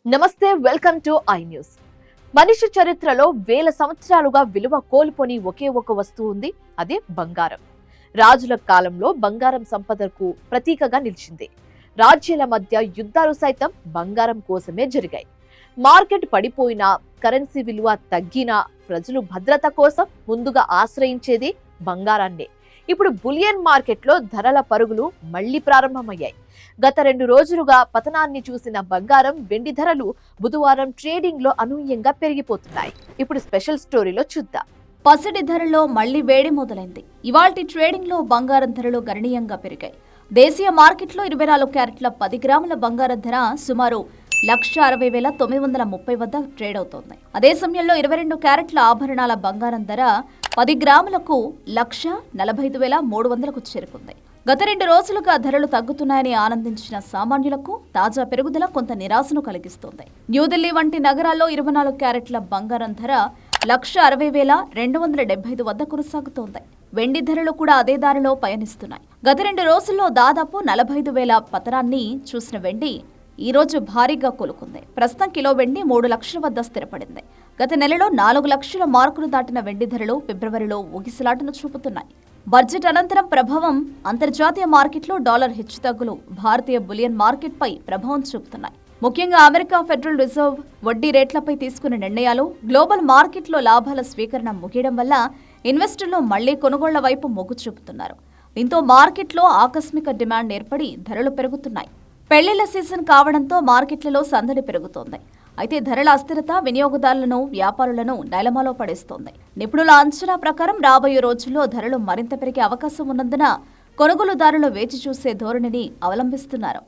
నమస్తే, welcome to I news. మనిషి చరిత్రలో వేల సంవత్సరాలుగా విలువ కోల్పోని ఒకే ఒక వస్తువు ఉంది, అదే బంగారం. రాజుల కాలంలో బంగారం సంపదకు ప్రతీకగా నిలిచింది. రాజ్యాల మధ్య యుద్ధాలు సైతం బంగారం కోసమే జరిగాయి. మార్కెట్ పడిపోయినా, కరెన్సీ విలువ తగ్గినా ప్రజలు భద్రత కోసం ముందుగా ఆశ్రయించేది బంగారాన్నే. ఇప్పుడు బులియన్ మార్కెట్లో ధరల పరుగులు మళ్లీ ప్రారంభమయ్యాయి. గత 2 రోజులుగా పతనాన్ని చూసిన బంగారం, వెండి ధరలు బుధవారం ట్రేడింగ్ లో అనూహ్యంగా పెరిగిపోతున్నాయి. ఇప్పుడు స్పెషల్ స్టోరీలో చూద్దాం. పసిడి ధరలో మళ్లీ వేడి మొదలైంది. ఇవాల్టి ట్రేడింగ్ లో బంగారం ధరలు గణనీయంగా పెరిగాయి. దేశీయ మార్కెట్లో 24 క్యారెట్ల 10 గ్రాముల బంగారం ధర సుమారు 1,60,930 వద్ద ట్రేడ్ అవుతోంది. అదే సమయంలో 22 క్యారెట్ల ఆభరణాల బంగారం ధర 10 గ్రాములకు 1,45,300కు చేరుకుంది. గత 2 రోజులుగా ధరలు తగ్గుతున్నాయని ఆనందించిన సామాన్యులకు తాజా పెరుగుదల కొంత నిరాశను కలిగిస్తోంది. న్యూఢిల్లీ వంటి నగరాల్లో 24 క్యారెట్ల బంగారం ధర 1,60,275 వద్ద కొనసాగుతోంది. వెండి ధరలు కూడా అదే దారిలో పయనిస్తున్నాయి. గత 2 రోజుల్లో దాదాపు 45,000 పతనాన్ని చూసిన వెండి ఈ రోజు భారీగా కోలుకుంది. ప్రస్తుతం కిలో వెండి 3 లక్షల వద్ద స్థిరపడింది. గత నెలలో 4 లక్షల మార్కులు దాటిన వెండి ధరలు ఫిబ్రవరిలో ఊగిసలాటను చూపుతున్నాయి. బడ్జెట్ అనంతరం ప్రభావం అంతర్జాతీయ మార్కెట్లో డాలర్ హెచ్చుతగ్గులు భారతీయ బులియన్ మార్కెట్పై ప్రభావం చూపుతున్నాయి. ముఖ్యంగా అమెరికా ఫెడరల్ రిజర్వ్ వడ్డీ రేట్లపై తీసుకున్న నిర్ణయాలు, గ్లోబల్ మార్కెట్లో లాభాల స్వీకరణ ముగియడం వల్ల ఇన్వెస్టర్లు మళ్లీ కొనుగోళ్ల వైపు మొగ్గు చూపుతున్నారు. దీంతో మార్కెట్లో ఆకస్మిక డిమాండ్ ఏర్పడి ధరలు పెరుగుతున్నాయి. పెళ్లిళ్ల సీజన్ కావడంతో మార్కెట్లలో సందడి పెరుగుతోంది. అయితే ధరల అస్థిరత వినియోగదారులను, వ్యాపారులను డైలమాలో పడేస్తోంది. నిపుణుల అంచనా ప్రకారం రాబోయే రోజుల్లో ధరలు మరింత పెరిగే అవకాశం ఉన్నందున కొనుగోలుదారులు వేచి చూసే ధోరణిని అవలంబిస్తున్నారు.